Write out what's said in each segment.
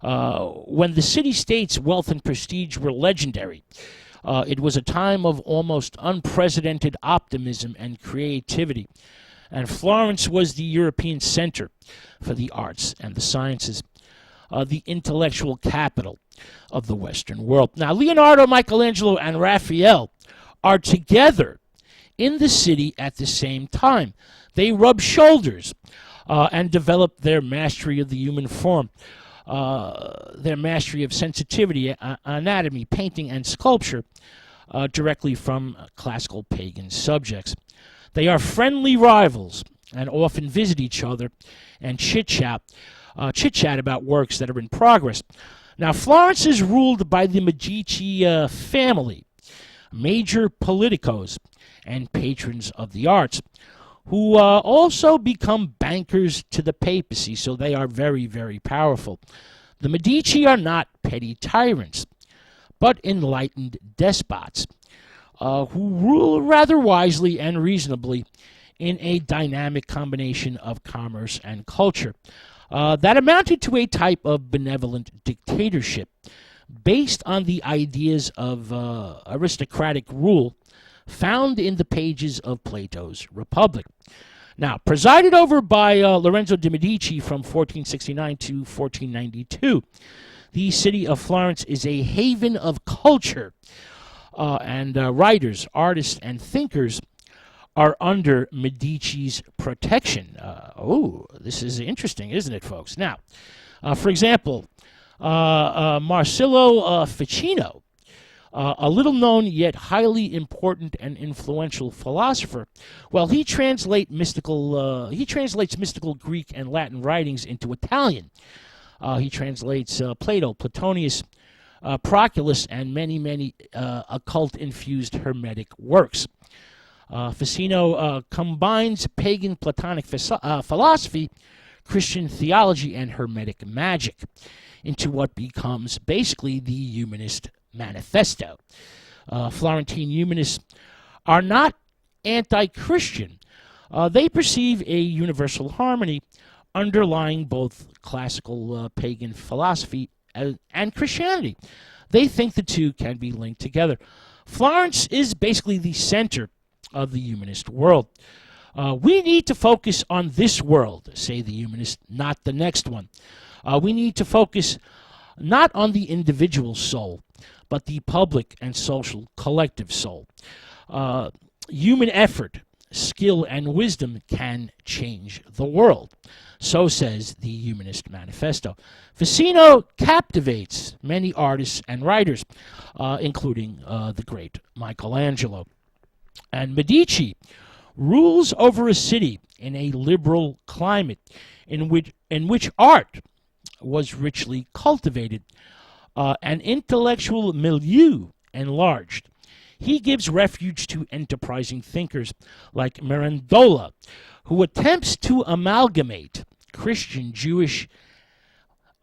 When the city-state's wealth and prestige were legendary, it was a time of almost unprecedented optimism and creativity. And Florence was the European center for the arts and the sciences, the intellectual capital of the Western world. Now, Leonardo, Michelangelo, and Raphael are together in the city at the same time. They rub shoulders and develop their mastery of the human form, their mastery of sensitivity, anatomy, painting, and sculpture directly from classical pagan subjects. They are friendly rivals and often visit each other and chit-chat about works that are in progress. Now, Florence is ruled by the Medici family, major politicos and patrons of the arts, who also become bankers to the papacy, so they are very, very powerful. The Medici are not petty tyrants, but enlightened despots who rule rather wisely and reasonably in a dynamic combination of commerce and culture that amounted to a type of benevolent dictatorship based on the ideas of aristocratic rule found in the pages of Plato's Republic. Now, presided over by Lorenzo de' Medici from 1469 to 1492, the city of Florence is a haven of culture, and writers, artists, and thinkers are under Medici's protection. This is interesting, isn't it, folks? Now, for example, Marsilio Ficino, a little-known yet highly important and influential philosopher, well, he translates mystical Greek and Latin writings into Italian. He translates Plato, Plotinus, Proclus, and many occult-infused Hermetic works. Ficino combines pagan Platonic philosophy, Christian theology, and Hermetic magic into what becomes basically the Humanist Manifesto. Florentine humanists are not anti-Christian. They perceive a universal harmony underlying both classical pagan philosophy and Christianity. They think the two can be linked together. Florence is basically the center of the humanist world. We need to focus on this world, say the humanists, not the next one. We need to focus not on the individual soul, but the public and social collective soul. Human effort, skill, and wisdom can change the world. So says the Humanist Manifesto. Ficino captivates many artists and writers, including the great Michelangelo. And Medici rules over a city in a liberal climate in which art was richly cultivated, an intellectual milieu enlarged. He gives refuge to enterprising thinkers like Mirandola, who attempts to amalgamate Christian, Jewish,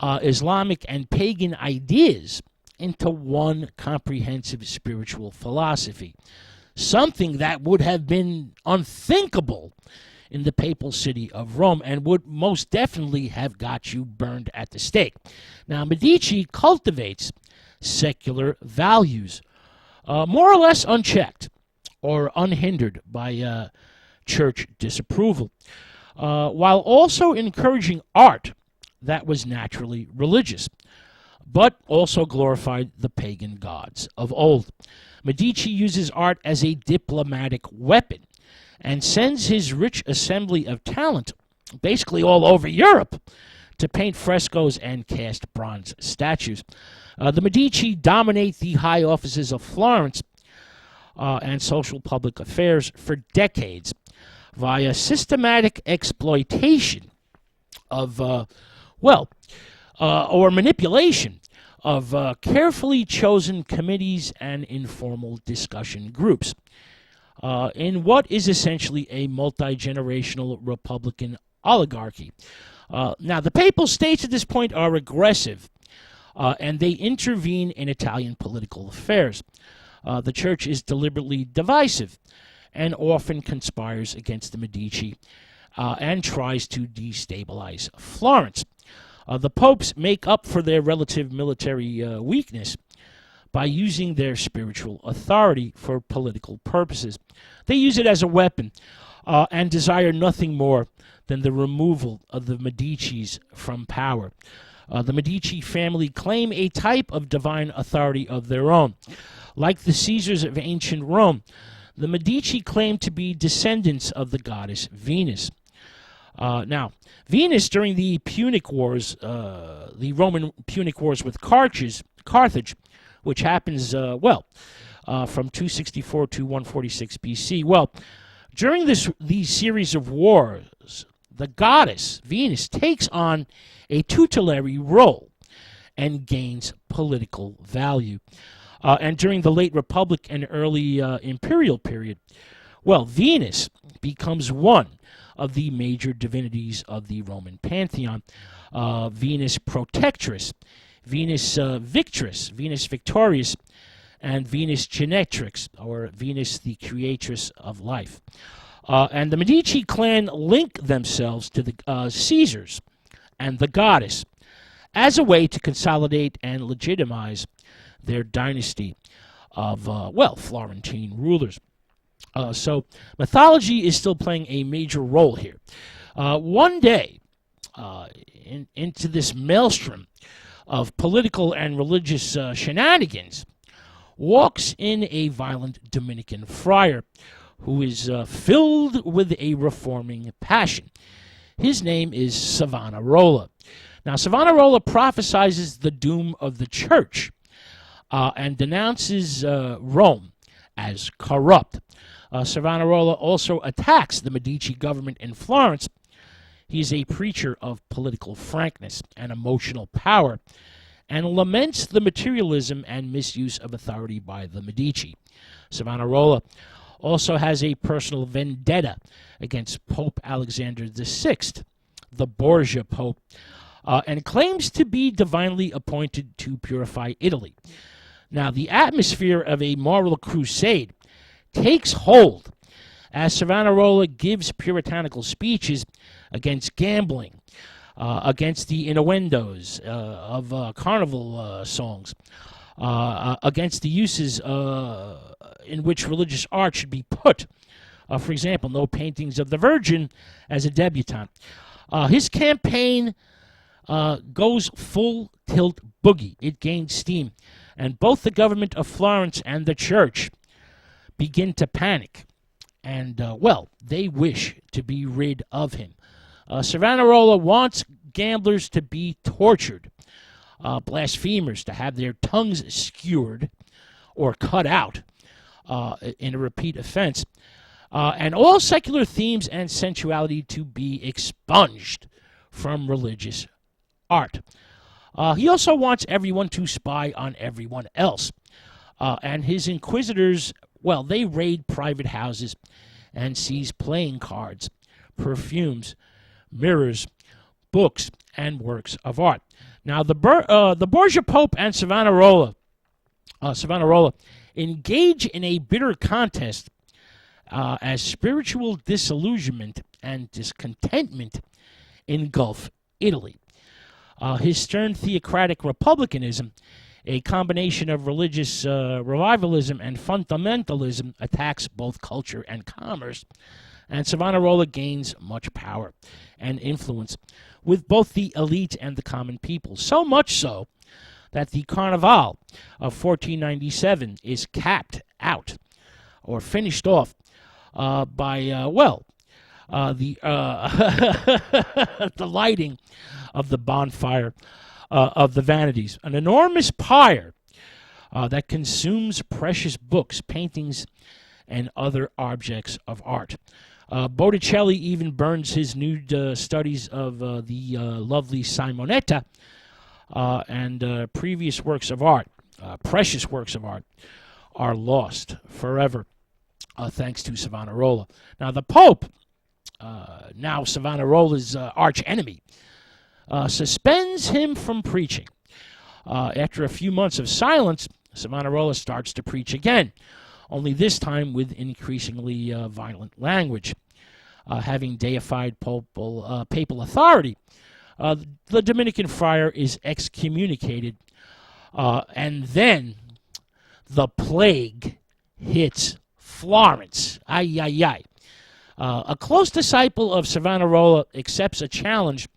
Islamic, and pagan ideas into one comprehensive spiritual philosophy, something that would have been unthinkable in the papal city of Rome and would most definitely have got you burned at the stake. Now, Medici cultivates secular values, more or less unchecked or unhindered by church disapproval, while also encouraging art that was naturally religious, but also glorified the pagan gods of old. Medici uses art as a diplomatic weapon and sends his rich assembly of talent basically all over Europe to paint frescoes and cast bronze statues. The Medici dominate the high offices of Florence and social public affairs for decades via systematic exploitation of, or manipulation of carefully chosen committees and informal discussion groups in what is essentially a multi-generational Republican oligarchy. Now, the Papal States at this point are aggressive, and they intervene in Italian political affairs. The Church is deliberately divisive and often conspires against the Medici and tries to destabilize Florence. The popes make up for their relative military weakness by using their spiritual authority for political purposes. They use it as a weapon and desire nothing more than the removal of the Medicis from power. The Medici family claim a type of divine authority of their own. Like the Caesars of ancient Rome, the Medici claim to be descendants of the goddess Venus. Now, Venus, during the Punic Wars, the Roman Punic Wars with Carthage, which happens, from 264 to 146 BC. Well, during these series of wars, the goddess Venus takes on a tutelary role and gains political value. And during the late Republic and early Imperial period, well, Venus becomes one of the major divinities of the Roman pantheon. Venus Protectress, Venus Victress, Venus Victorious, and Venus Genetrix, or Venus the Creatress of Life. And the Medici clan link themselves to the Caesars and the goddess as a way to consolidate and legitimize their dynasty of, Florentine rulers. So mythology is still playing a major role here. One day, into this maelstrom of political and religious shenanigans, walks in a violent Dominican friar who is filled with a reforming passion. His name is Savonarola. Now, Savonarola prophesizes the doom of the church and denounces Rome as corrupt. Savonarola also attacks the Medici government in Florence. He is a preacher of political frankness and emotional power, and laments the materialism and misuse of authority by the Medici. Savonarola also has a personal vendetta against Pope Alexander VI, the Borgia Pope, and claims to be divinely appointed to purify Italy. Now, the atmosphere of a moral crusade takes hold as Savonarola gives puritanical speeches against gambling, against the innuendos of carnival songs, against the uses in which religious art should be put. For example, no paintings of the Virgin as a debutante. His campaign goes full tilt boogie. It gains steam. And both the government of Florence and the church begin to panic. And, they wish to be rid of him. Savonarola wants gamblers to be tortured, blasphemers to have their tongues skewered or cut out in a repeat offense, and all secular themes and sensuality to be expunged from religious art. He also wants everyone to spy on everyone else. And his inquisitors, they raid private houses and seize playing cards, perfumes, mirrors, books, and works of art. Now, the Borgia Pope and Savonarola engage in a bitter contest as spiritual disillusionment and discontentment engulf Italy. His stern theocratic republicanism, a combination of religious revivalism and fundamentalism, attacks both culture and commerce, and Savonarola gains much power and influence with both the elite and the common people. So much so that the Carnival of 1497 is capped out or finished off by the the lighting of the bonfire of the vanities, an enormous pyre that consumes precious books, paintings, and other objects of art. Botticelli even burns his nude studies of the lovely Simonetta and previous works of art, precious works of art, are lost forever, thanks to Savonarola. Now, the Pope, now Savonarola's arch enemy, suspends him from preaching. After a few months of silence, Savonarola starts to preach again, only this time with increasingly violent language. Having deified papal authority, The Dominican friar is excommunicated, and then the plague hits Florence. Ay, ay, ay. A close disciple of Savonarola accepts a challenge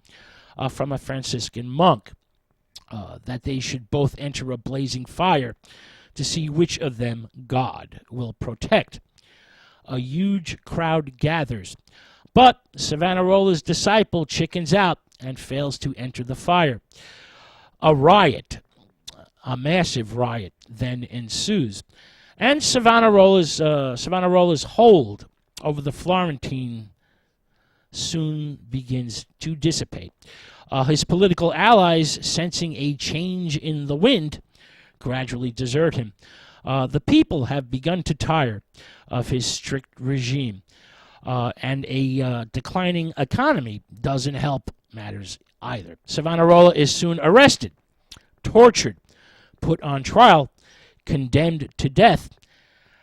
from a Franciscan monk that they should both enter a blazing fire to see which of them God will protect. A huge crowd gathers, but Savonarola's disciple chickens out and fails to enter the fire. A massive riot, then ensues, and Savonarola's hold over the Florentine soon begins to dissipate. His political allies, sensing a change in the wind, gradually desert him. The people have begun to tire of his strict regime, and a declining economy doesn't help matters either. Savonarola is soon arrested, tortured, put on trial, condemned to death,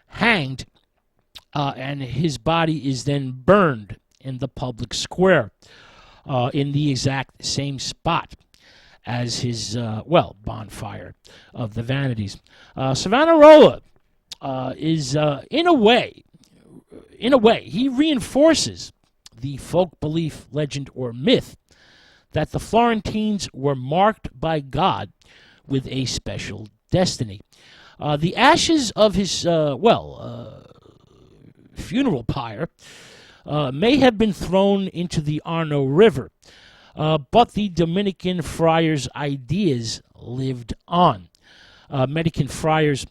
hanged, and his body is then burned in the public square, in the exact same spot as his, bonfire of the vanities. Savonarola is, in a way, he reinforces the folk belief, legend, or myth that the Florentines were marked by God with a special destiny. The ashes of his, funeral pyre may have been thrown into the Arno River, but the Dominican friars' ideas lived on. Medican friars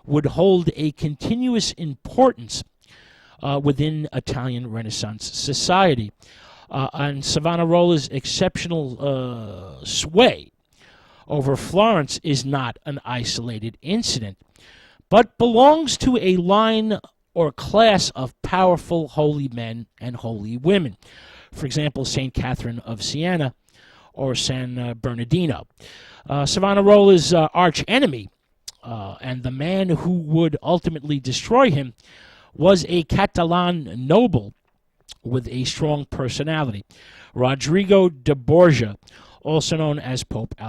would hold a continuous importance within Italian Renaissance society, and Savonarola's exceptional sway over Florence is not an isolated incident, but belongs to a line or class of powerful holy men and holy women. For example, St. Catherine of Siena or San Bernardino. Savonarola's arch enemy, and the man who would ultimately destroy him, was a Catalan noble with a strong personality, Rodrigo de Borgia, also known as Pope Alexander.